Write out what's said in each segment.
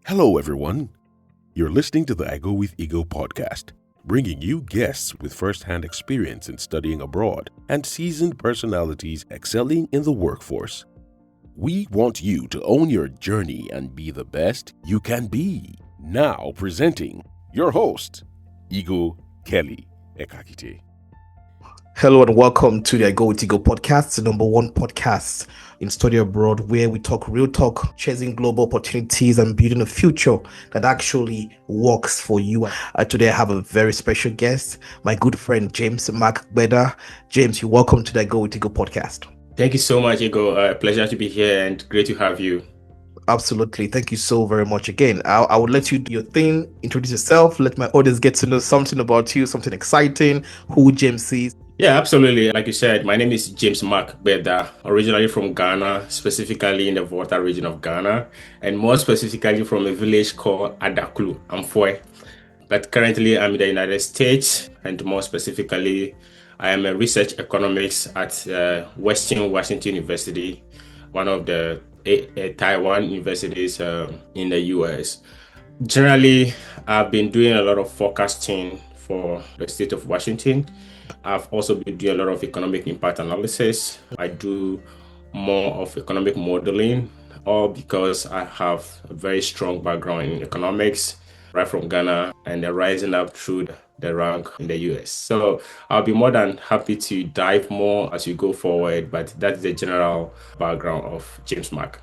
Hello, everyone. You're listening to the Go With Igho podcast, bringing you guests with first-hand experience in studying abroad and seasoned personalities excelling in the workforce. We want you to own your journey and be the best you can be. Now presenting your host, Igho Kelly Ekakite. Hello and welcome to the Go With Igho podcast, the number one podcast in study abroad, where we talk real talk, chasing global opportunities and building a future that actually works for you. Today I have a very special guest, my good friend James Gbeda. James, you're welcome to the Go With Igho podcast. Thank you so much, Igho. Pleasure to be here and great to have you. Absolutely. Thank you so very much again. I would let you do your thing, introduce yourself, let my audience get to know something about you, something exciting, who James is. Yeah, absolutely. Like you said, my name is James Gbeda, originally from Ghana, specifically in the Volta region of Ghana, and more specifically from a village called Adaklu, Amfoy. But currently I'm in the United States, and more specifically, I am a research economist at Western Washington University, one of the Taiwan universities in the US. Generally, I've been doing a lot of forecasting for the state of Washington. I've also been doing a lot of economic impact analysis. I do more of economic modeling, all because I have a very strong background in economics, right from Ghana and then rising up through the rank in the US. So I'll be more than happy to dive more as we go forward, but that's the general background of James Mark.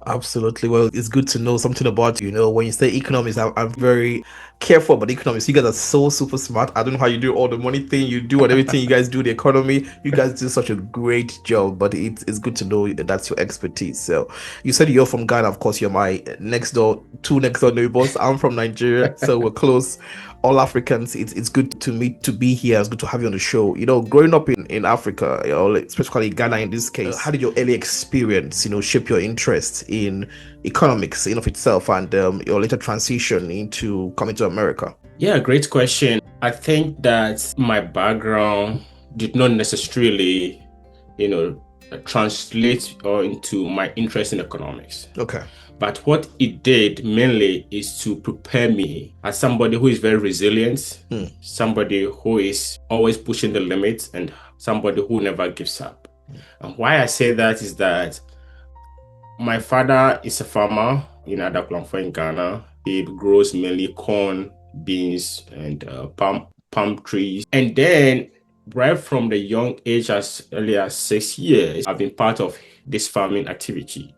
Absolutely. Well, it's good to know something about, when you say economics, I'm very careful about economics. You guys are so super smart. I don't know how you do all the money thing you do and everything you guys do, the economy. You guys do such a great job, but it's good to know that that's your expertise. So you said you're from Ghana. Of course, you're my two next door neighbors. I'm from Nigeria, so we're close. All Africans, it's good to be here. It's good to have you on the show. Growing up in Africa, especially Ghana in this case, how did your early experience, shape your interest in economics in of itself and your later transition into coming to America? Yeah, great question. I think that my background did not necessarily, translate or into my interest in economics. Okay. But what it did mainly is to prepare me as somebody who is very resilient, somebody who is always pushing the limits, and somebody who never gives up. And why I say that is that my father is a farmer in Adaklu in Ghana. He grows mainly corn, beans, and palm trees. And then right from the young age, as early as 6 years, I've been part of this farming activity.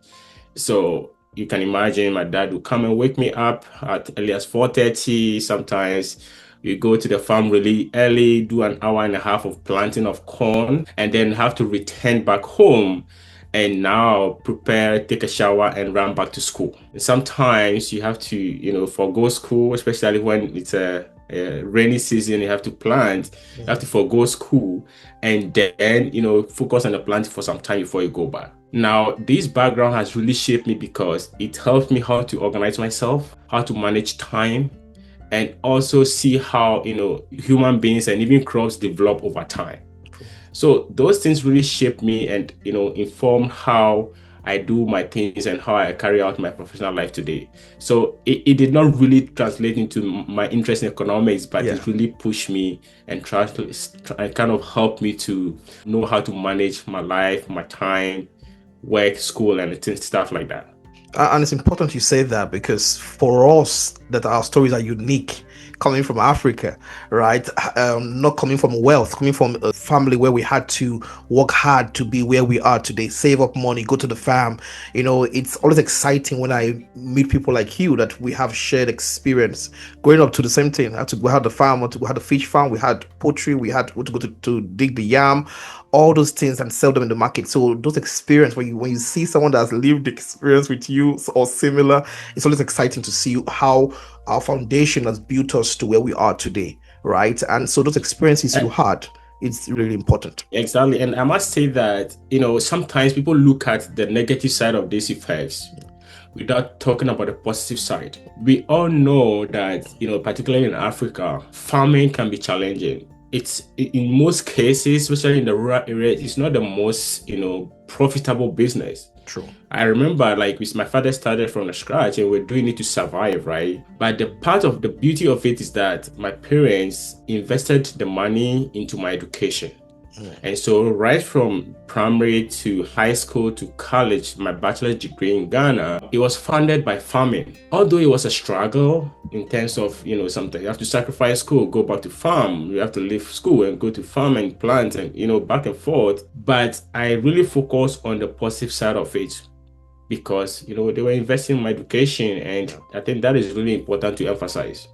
So you can imagine my dad would come and wake me up at early as 4:30. Sometimes we go to the farm really early, do an hour and a half of planting of corn, and then have to return back home and now prepare, take a shower, and run back to school. And sometimes you have to, forgo school, especially when it's a rainy season, you have to plant, you have to forgo school, and then, focus on the planting for some time before you go back. Now, this background has really shaped me because it helped me how to organize myself, how to manage time, and also see how, human beings and even crops develop over time. So those things really shaped me and, informed how I do my things and how I carry out my professional life today. So it did not really translate into my interest in economics, but it really pushed me and kind of helped me to know how to manage my life, my time, work, school, and stuff like that. And it's important you say that because for us, that our stories are unique, coming from Africa, right? Not coming from wealth, coming from a family where we had to work hard to be where we are today, save up money, go to the farm. It's always exciting when I meet people like you that we have shared experience growing up to the same thing. We had the farm, we had the fish farm, we had poultry, we had to go to dig the yam, all those things and sell them in the market. So those experience, when you see someone that has lived the experience with you or similar, it's always exciting to see how our foundation has built us to where we are today, right? And so those experiences you had, it's really important. Exactly. And I must say that, sometimes people look at the negative side of these effects without talking about the positive side. We all know that, particularly in Africa, farming can be challenging. It's in most cases, especially in the rural areas, it's not the most, profitable business. True. I remember like my father started from the scratch and we're doing it to survive, right? But the part of the beauty of it is that my parents invested the money into my education. And so right from primary to high school to college, my bachelor's degree in Ghana, it was funded by farming. Although it was a struggle in terms of, something you have to sacrifice school, go back to farm, you have to leave school and go to farm and plant and, back and forth. But I really focused on the positive side of it because, they were investing in my education. And I think that is really important to emphasize.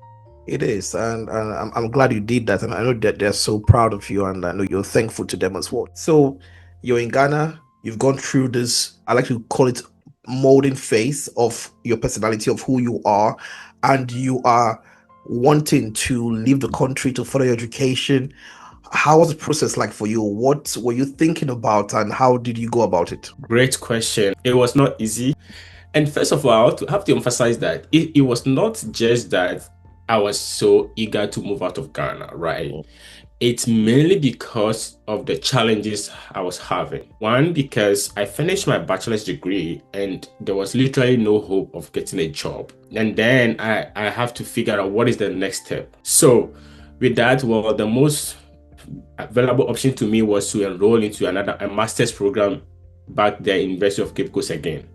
It is, and I'm glad you did that, and I know that they're so proud of you, and I know you're thankful to them as well. So you're in Ghana, you've gone through this, I like to call it molding phase of your personality, of who you are, and you are wanting to leave the country to further your education. How was the process like for you? What were you thinking about, and how did you go about it? Great question. It was not easy. And first of all, I have to emphasize that it was not just that I was so eager to move out of Ghana, right? It's mainly because of the challenges I was having. One, because I finished my bachelor's degree and there was literally no hope of getting a job. And then I have to figure out what is the next step. So with that, well, the most available option to me was to enroll into a master's program back there in University of Cape Coast again.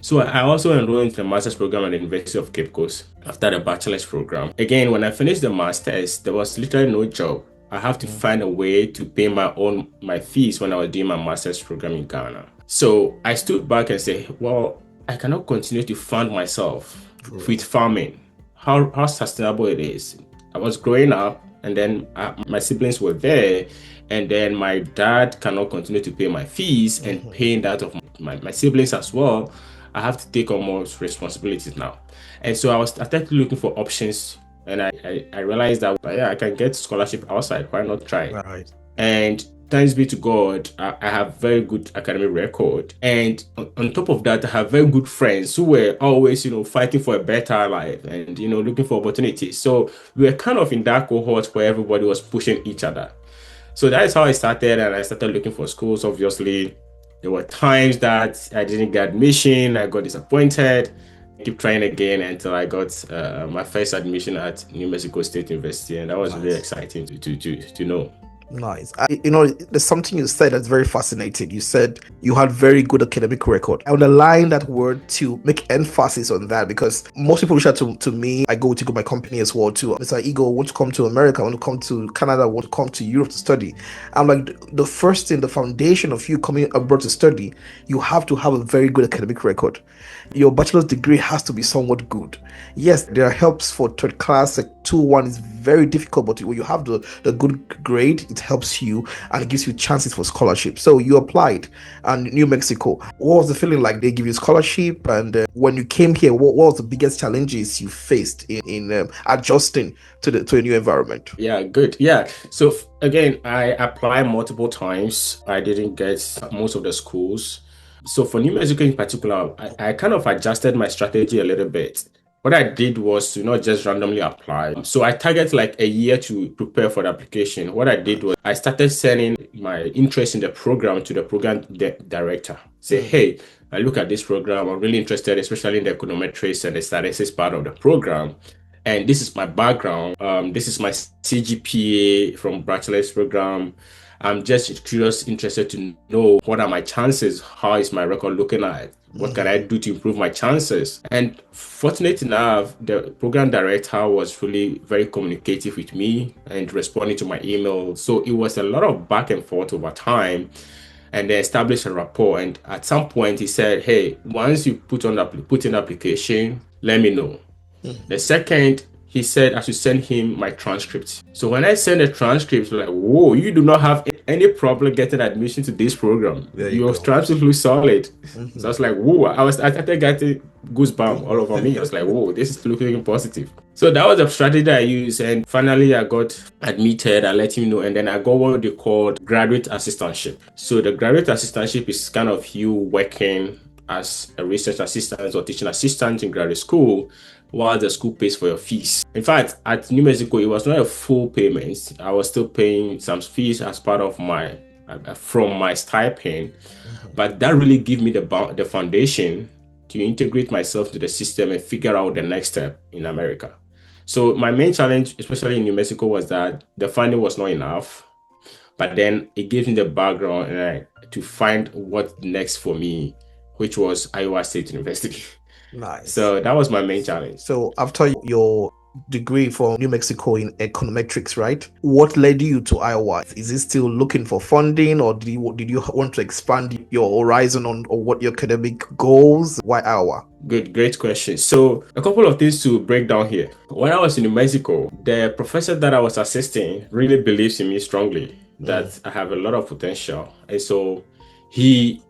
So I also enrolled into the master's program at the University of Cape Coast after the bachelor's program. Again, when I finished the master's, there was literally no job. I have to find a way to pay my fees when I was doing my master's program in Ghana. So I stood back and said, well, I cannot continue to fund myself with farming. How sustainable it is. I was growing up and then my siblings were there. And then my dad cannot continue to pay my fees and paying that of my siblings as well. I have to take on more responsibilities now. And so I started looking for options, and I realized that I can get scholarship outside. Why not try? Right. And thanks be to God, I have very good academic record. And on top of that, I have very good friends who were always, fighting for a better life and, looking for opportunities. So we were kind of in that cohort where everybody was pushing each other. So that is how I started, and I started looking for schools. Obviously, there were times that I didn't get admission, I got disappointed. I keep trying again until I got my first admission at New Mexico State University, and that was really exciting to know. Nice. There's something you said that's very fascinating. You said you had very good academic record. I underline that word to make emphasis on that, because most people reach out to me. I go to my company as well too. Mr. Igho, I want to come to America, I want to come to Canada, I want to come to Europe to study. I'm like, the first thing, the foundation of you coming abroad to study, you have to have a very good academic record. Your bachelor's degree has to be somewhat good. Yes, there are helps for third class. Like 2-1 is very difficult, but when you have the good grade, it helps you and it gives you chances for scholarship. So you applied and New Mexico. What was the feeling like? They give you scholarship, and when you came here, what was the biggest challenges you faced in adjusting to a new environment? Yeah, good. Yeah. So again, I applied multiple times. I didn't get most of the schools. So for New Mexico in particular, I kind of adjusted my strategy a little bit. What I did was to not just randomly apply. So I targeted like a year to prepare for the application. What I did was I started sending my interest in the program to the program director. Say, hey, I look at this program. I'm really interested, especially in the econometrics and the statistics part of the program. And this is my background. This is my CGPA from bachelor's program. I'm just curious, interested to know what are my chances? How is my record looking like? What can I do to improve my chances? And fortunate enough, the program director was really very communicative with me and responding to my email. So it was a lot of back and forth over time, and they established a rapport. And at some point he said, hey, once you put in the application, let me know. The second, he said I should send him my transcript. So when I sent the transcript, like, whoa, you do not have any problem getting admission to this program. Your transcript looks solid. So I was like, whoa, I started getting goosebumps all over me. I was like, whoa, this is looking positive. So that was the strategy I used. And finally, I got admitted. I let him know. And then I got what they called graduate assistantship. So the graduate assistantship is kind of you working as a research assistant or teaching assistant in graduate school while the school pays for your fees. In fact, at New Mexico, it was not a full payment. I was still paying some fees as part of my from my stipend. But that really gave me the foundation to integrate myself to the system and figure out the next step in America. So my main challenge, especially in New Mexico, was that the funding was not enough. But then it gave me the background to find what next for me, which was Iowa State University. Nice. So that was my main challenge. So after your degree from New Mexico in econometrics, right? What led you to Iowa? Is it still looking for funding, or did you want to expand your horizon on what your academic goals? Why Iowa? Great question. So a couple of things to break down here. When I was in New Mexico, the professor that I was assisting really believes in me strongly that I have a lot of potential. And so he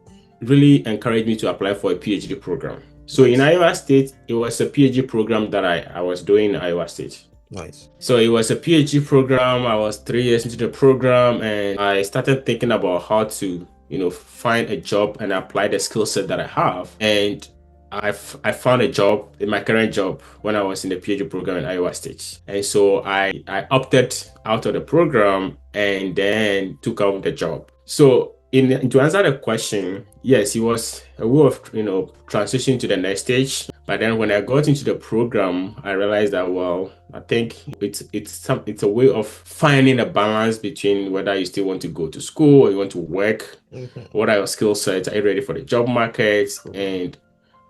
really encouraged me to apply for a PhD program. So in Iowa State, it was a PhD program that I was doing in Iowa State. Nice. So it was a PhD program. I was 3 years into the program, and I started thinking about how to, find a job and apply the skill set that I have. And I found a job in my current job when I was in the PhD program in Iowa State. And so I opted out of the program and then took out the job. So to answer the question, yes, it was a way of, transitioning to the next stage. But then when I got into the program, I realized that, well, I think it's a way of finding a balance between whether you still want to go to school or you want to work. What are your skill sets? Are you ready for the job market? And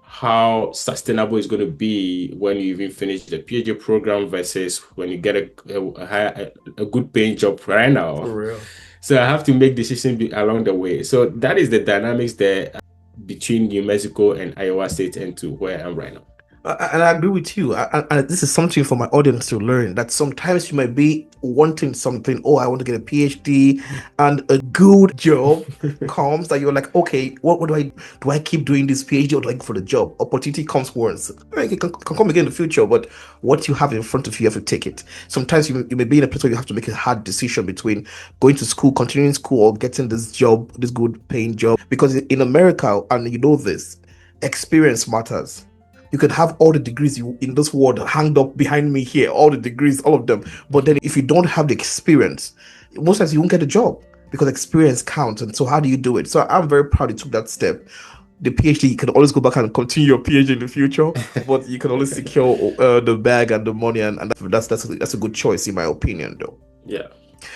how sustainable it's going to be when you even finish the PhD program versus when you get a good paying job right now. For real. So I have to make decisions along the way. So that is the dynamics there between New Mexico and Iowa State and to where I am right now. And I agree with you. And this is something for my audience to learn, that sometimes you might be wanting something. Oh, I want to get a PhD, and a good job comes that you're like, okay, what do I keep doing this PhD, or do I go for the job? Opportunity comes once. It can come again in the future, but what you have in front of you, you have to take it. Sometimes you may be in a place where you have to make a hard decision between going to school, continuing school, or getting this job, this good paying job. Because in America, and you know this, experience matters. You can have all the degrees in this world hanged up behind me here, all the degrees, all of them. But then if you don't have the experience, most times you won't get a job, because experience counts. And so how do you do it? So I'm very proud you took that step. The PhD, you can always go back and continue your PhD in the future, but you can always secure the bag and the money. And that's a good choice, in my opinion, though. Yeah.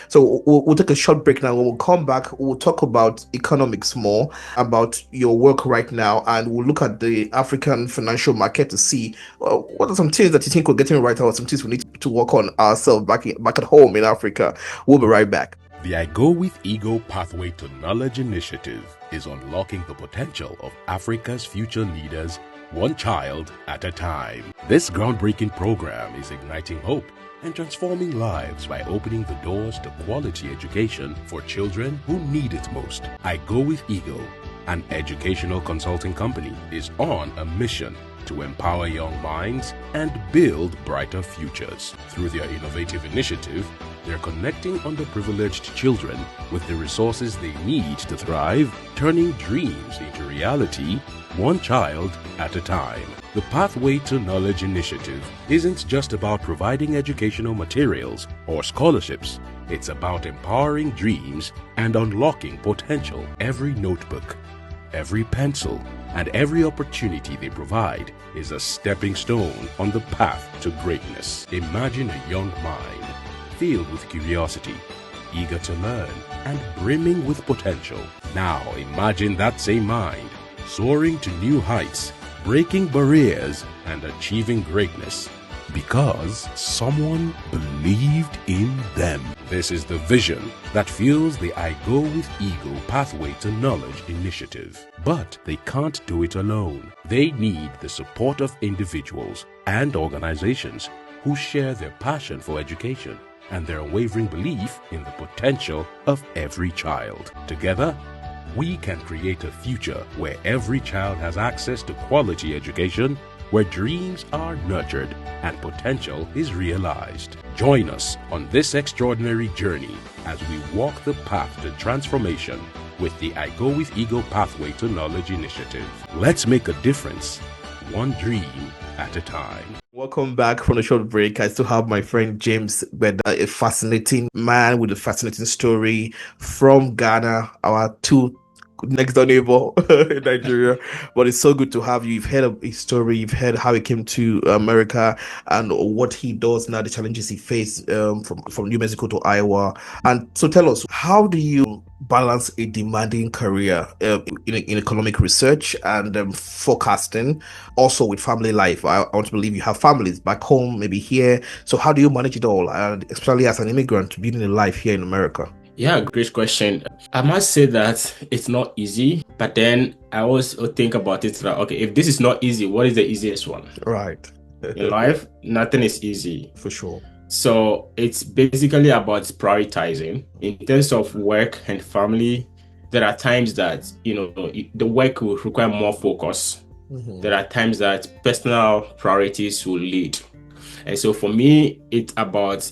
So we'll take a short break now. When we'll come back, we'll talk about economics more, about your work right now, and we'll look at the African financial market to see what are some things that you think we're getting right, or some things we need to work on ourselves back at home in Africa. We'll be right back. The Go With Igho Pathway to Knowledge initiative is unlocking the potential of Africa's future leaders, one child at a time. This groundbreaking program is igniting hope and transforming lives by opening the doors to quality education for children who need it most. Go With Igho, an educational consulting company, is on a mission to empower young minds and build brighter futures. Through their innovative initiative, they're connecting underprivileged children with the resources they need to thrive, turning dreams into reality, one child at a time. The Pathway to Knowledge initiative isn't just about providing educational materials or scholarships. It's about empowering dreams and unlocking potential. Every notebook, every pencil, and every opportunity they provide is a stepping stone on the path to greatness. Imagine a young mind filled with curiosity, eager to learn, and brimming with potential. Now imagine that same mind soaring to new heights, breaking barriers, and achieving greatness because someone believed in them. This is the vision that fuels the Go With Igho Pathway to Knowledge initiative. But they can't do it alone. They need the support of individuals and organizations who share their passion for education and their unwavering belief in the potential of every child. Together, we can create a future where every child has access to quality education, where dreams are nurtured and potential is realized. Join us on this extraordinary journey as we walk the path to transformation with the Go With Igho Pathway to Knowledge initiative. Let's make a difference, one dream at a time. Welcome back from the short break. I still have my friend James Gbeda, a fascinating man with a fascinating story from Ghana, our two next door neighbor in Nigeria. But it's so good to have you. You've heard of his story, you've heard how he came to America and what he does now, the challenges he faced from New Mexico to Iowa. And so tell us, how do you balance a demanding career in economic research and forecasting, also with family life? I want to believe you have families back home, maybe here. So how do you manage it all, especially as an immigrant building a life here in America? Yeah, great question. I must say that it's not easy, but then I always think about it that, okay, if this is not easy, what is the easiest one? Right. In life, nothing is easy. For sure. So it's basically about prioritizing. In terms of work and family, there are times that, the work will require more focus. Mm-hmm. There are times that personal priorities will lead. And so for me, it's about,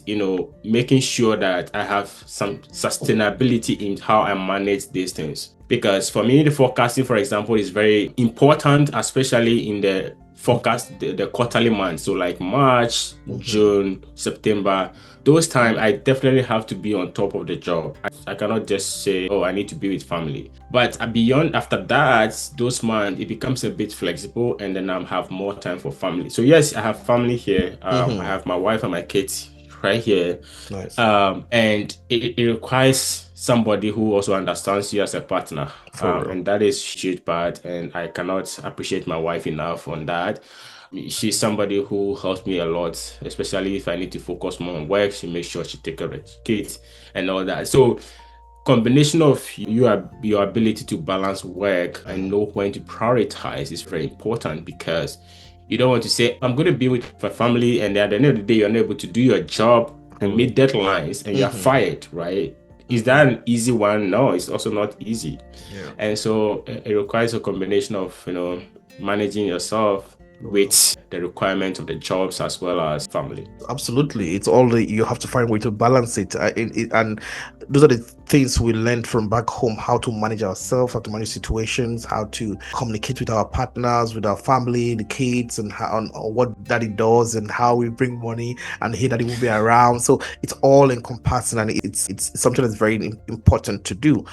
making sure that I have some sustainability in how I manage these things. Because for me, the forecasting, for example, is very important, especially in the forecast, the quarterly months. So like March, mm-hmm. June, September, those times I definitely have to be on top of the job. I cannot just say, I need to be with family. But beyond, after that, those months, it becomes a bit flexible, and then I have more time for family. So yes, I have family here. Mm-hmm. I have my wife and my kids right here. Nice. And it requires somebody who also understands you as a partner. And that is huge part. And I cannot appreciate my wife enough on that. She's somebody who helps me a lot, especially if I need to focus more on work. She makes sure she takes care of kids and all that. So combination of your ability to balance work and know when to prioritize is very important, because you don't want to say, I'm going to be with my family, and at the end of the day, you're unable to do your job and meet deadlines, and you're fired, right? Is that an easy one? No, it's also not easy. Yeah. And so it requires a combination of, managing yourself with the requirement of the jobs as well as family. Absolutely. It's all you have to find a way to balance it. And those are the things we learned from back home: how to manage ourselves, how to manage situations, how to communicate with our partners, with our family, the kids, and what daddy does and how we bring money, and hey, daddy will be around. So it's all encompassing, and it's something that's very important to do.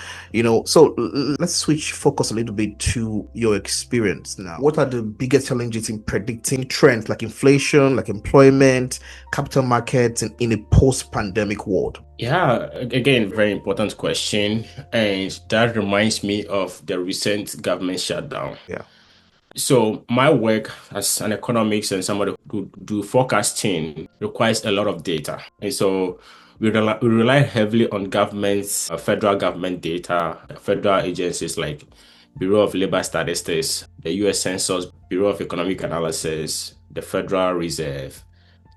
So let's switch focus a little bit to your experience now. What are the biggest challenges in predicting trends like inflation, like employment, capital markets, and in a post-pandemic world? Yeah, again, very important question. And that reminds me of the recent government shutdown. Yeah. So my work as an economist and somebody who do forecasting requires a lot of data. And so we rely heavily on governments, federal government data, federal agencies like Bureau of Labor Statistics, the U.S. Census, Bureau of Economic Analysis, the Federal Reserve.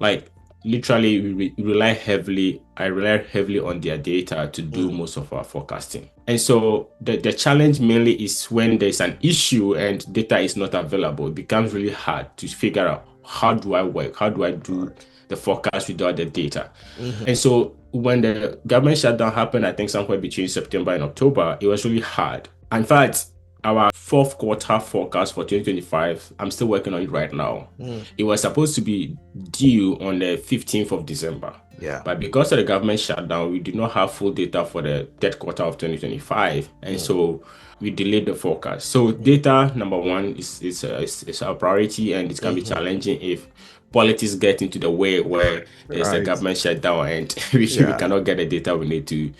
Like literally, I rely heavily on their data to do most of our forecasting. And so the challenge mainly is when there's an issue and data is not available. It becomes really hard to figure out, how do I work? How do I do the forecast without the data? Mm-hmm. And so when the government shutdown happened, I think somewhere between September and October, it was really hard. In fact, our fourth quarter forecast for 2025, I'm still working on it right now. It was supposed to be due on the 15th of December. Yeah. But because of the government shutdown, we did not have full data for the third quarter of 2025. And so we delayed the forecast. So data, number one, is our priority, and it can be challenging if politics get into the way where there's a government shutdown and we cannot get the data we need to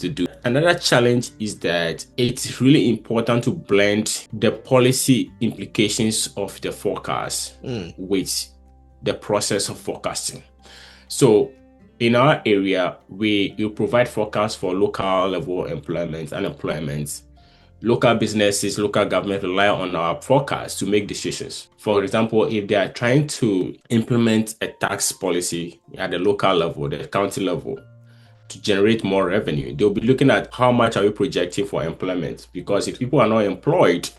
do. Another challenge is that it's really important to blend the policy implications of the forecast with the process of forecasting. So in our area, we provide forecasts for local level employment, unemployment. Local businesses, local government rely on our forecast to make decisions. For example, if they are trying to implement a tax policy at the local level, the county level, to generate more revenue, they'll be looking at how much are we projecting for employment, because if people are not employed,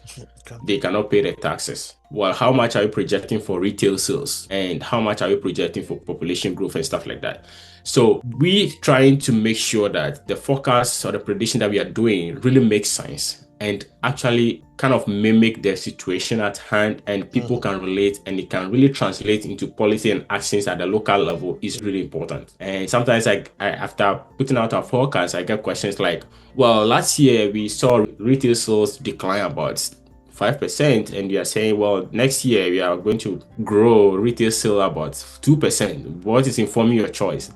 they cannot pay the taxes. Well, how much are we projecting for retail sales, and how much are we projecting for population growth and stuff like that? So we trying to make sure that the forecast or the prediction that we are doing really makes sense. and actually kind of mimic the situation at hand, and people can relate, and it can really translate into policy and actions at the local level is really important. And sometimes I after putting out our forecast, I get questions like, well, last year we saw retail sales decline about 5%, and you are saying, well, next year we are going to grow retail sale about 2%. What is informing your choice?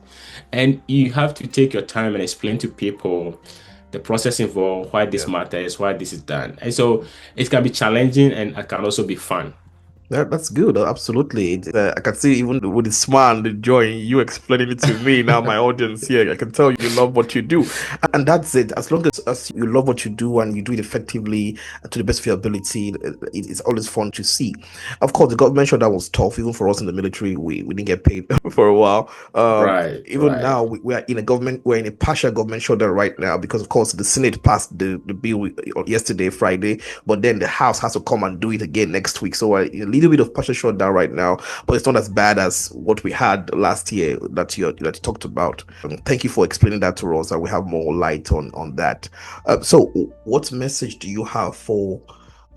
And you have to take your time and explain to people the process involved, why this matters, why this is done. And so it can be challenging, and it can also be fun. That's good. Absolutely. I can see even with the smile and the joy in you explaining it to me now, my audience here. I can tell you love what you do, and that's it. As long as you love what you do and you do it effectively and to the best of your ability, it's always fun to see. Of course, the government shutdown was tough, even for us in the military. We didn't get paid for a while. Even now, we are in a government. We're in a partial government shutdown right now because, of course, the Senate passed the bill yesterday, Friday, but then the House has to come and do it again next week. So we're in a little bit of partial shutdown right now, but it's not as bad as what we had last year that you talked about. Thank you for explaining that to us, and we have more light on that. So, what message do you have for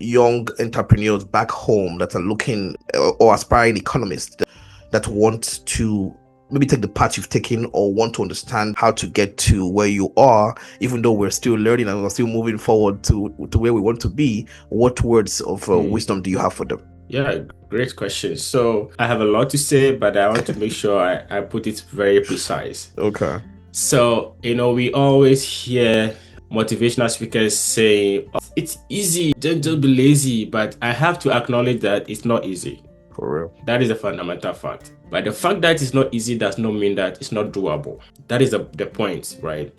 young entrepreneurs back home that are looking or aspiring economists that want to maybe take the path you've taken or want to understand how to get to where you are, even though we're still learning and we're still moving forward to where we want to be? What words of wisdom do you have for them? Yeah, great question. So I have a lot to say, but I want to make sure I put it very precise. Okay. So, we always hear motivational speakers say, it's easy, don't be lazy. But I have to acknowledge that it's not easy. For real. That is a fundamental fact. But the fact that it's not easy does not mean that it's not doable. That is the point, right?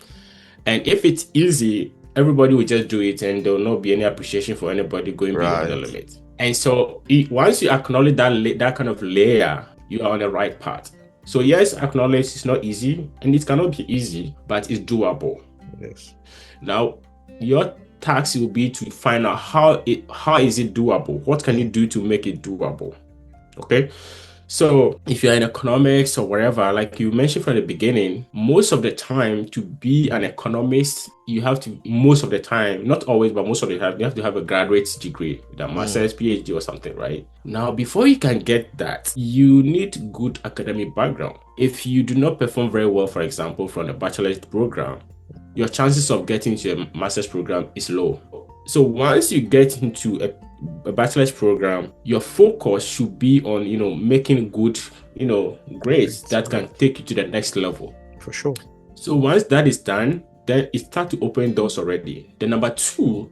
And if it's easy, everybody will just do it, and there will not be any appreciation for anybody going beyond the limit. And so once you acknowledge that kind of layer, you are on the right path. So yes, acknowledge it's not easy, and it cannot be easy, but it's doable. Yes. Now, your task will be to find out how is it doable? What can you do to make it doable? Okay. So if you're in economics or whatever, like you mentioned from the beginning, most of the time to be an economist, you have to, most of the time, not always, but most of the time, you have to have a graduate degree, a master's, PhD or something, right? Now, before you can get that, you need good academic background. If you do not perform very well, for example, from a bachelor's program, your chances of getting to a master's program is low. So once you get into a bachelor's program, your focus should be on, making good, grades that can take you to the next level. For sure. So once that is done, then it starts to open doors already. Then number two,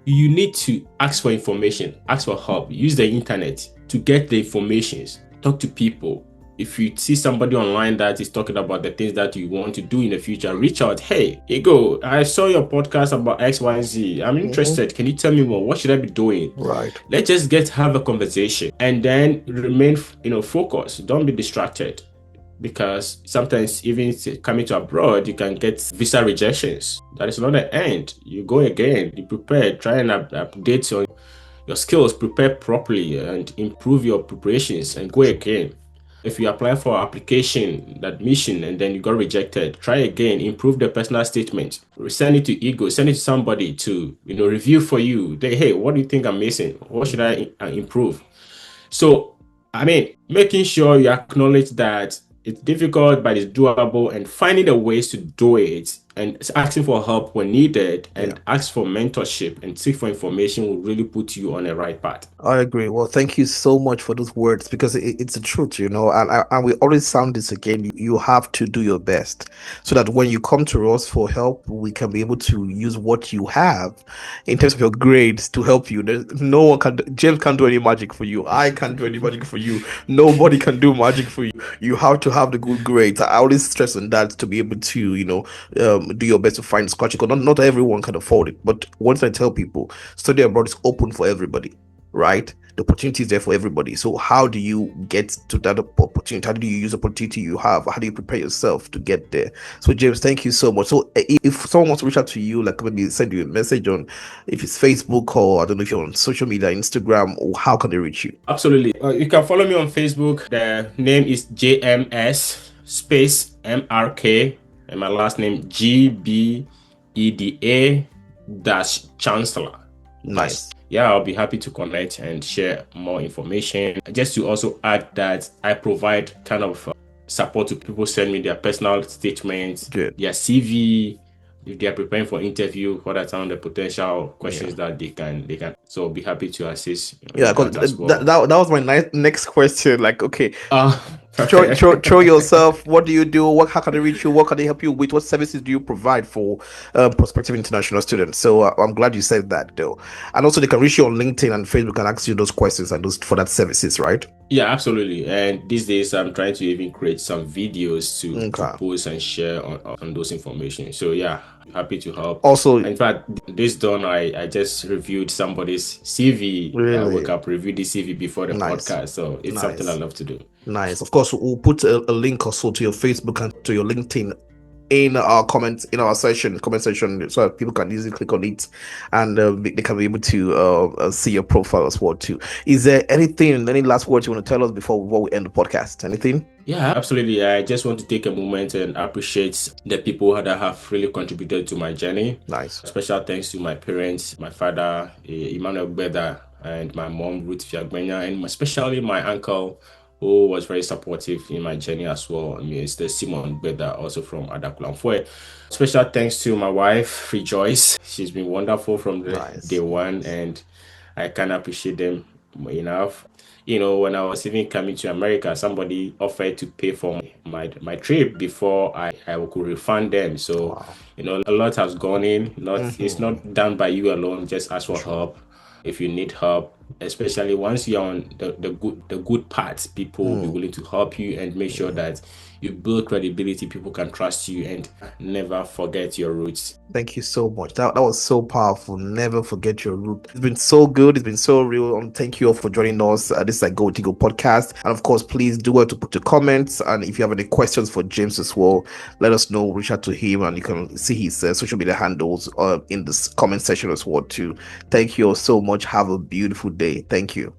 you need to ask for information, ask for help, use the internet to get the information, talk to people. If you see somebody online that is talking about the things that you want to do in the future, reach out. Hey, Igho, I saw your podcast about X, Y, and Z. I'm interested. Can you tell me more? What should I be doing? Right. Let's just have a conversation and then remain, focused. Don't be distracted, because sometimes even coming to abroad, you can get visa rejections. That is not the end. You go again. You prepare. Try and update your skills. Prepare properly and improve your preparations and go again. If you apply for application, admission, and then you got rejected, try again, improve the personal statement, send it to Igho, send it to somebody to, review for you. Hey, what do you think I'm missing? What should I improve? So, making sure you acknowledge that it's difficult, but it's doable, and finding the ways to do it, and asking for help when needed, and ask for mentorship and seek for information will really put you on the right path. I agree. Well, thank you so much for those words, because it's the truth, and we always sound this again. You have to do your best so that when you come to us for help, we can be able to use what you have in terms of your grades to help you. No one can, James can't do any magic for you. I can't do any magic for you. Nobody can do magic for you. You have to have the good grades. I always stress on that to be able to, do your best to find scholarship. Not everyone can afford it, but once I tell people, study abroad is open for everybody, right? The opportunity is there for everybody. So how do you get to that opportunity? How do you use the opportunity you have? How do you prepare yourself to get there? So James, thank you so much. So if someone wants to reach out to you, like maybe send you a message on, if it's Facebook, or I don't know if you're on social media, Instagram, or how can they reach you? Absolutely. You can follow me on Facebook. The name is JMS space MRK, and my last name Gbeda dash chancellor. Nice. Yeah, I'll be happy to connect and share more information. Just to also add that I provide kind of support to people send me their personal statements, Good. their CV, if they are preparing for interview, what are some of the potential questions that they can. So I'll be happy to assist. Yeah, because that as well. that was my next question. Like, okay, Perfect. show yourself. What do you do? How can they reach you? What can they help you with? What services do you provide for prospective international students? So I'm glad you said that, though. And also, they can reach you on LinkedIn and Facebook and ask you those questions and those for that services, right? Yeah, absolutely. And these days, I'm trying to even create some videos to post and share on those information. So yeah, happy to help. Also, in fact, this done, I just reviewed somebody's CV. Really? I woke up, reviewed the CV before the podcast. So it's something I love to do. Nice. Of course, we'll put a link also to your Facebook and to your LinkedIn in our comments, in our comment section, so that people can easily click on it and they can be able to see your profile as well too. Is there any last words you want to tell us before we end the podcast? Anything? Yeah, absolutely. I just want to take a moment and appreciate the people that have really contributed to my journey. Nice. Special thanks to my parents, my father, James Gbeda, and my mom, Ruth Fiagbenya, and especially my uncle, who was very supportive in my journey as well. Mr. Simon Gbeda, also from Adakulamfue. Special thanks to my wife, Rejoice. She's been wonderful from day one, and I can't appreciate them enough. When I was even coming to America, somebody offered to pay for my trip before I could refund them. So, a lot has gone in. It's not done by you alone. Just ask for help if you need help, especially once you're on the good parts. People will be willing to help you and make sure that you build credibility. People can trust you, and never forget your roots. Thank you so much. That was so powerful. Never forget your root. It's been so good. It's been so real. And thank you all for joining us. This is Go With Igho podcast. And of course, please do well to put your comments. And if you have any questions for James as well, let us know. Reach out to him, and you can see his social media handles in this comment section as well too. Thank you all so much. Have a beautiful day. Thank you.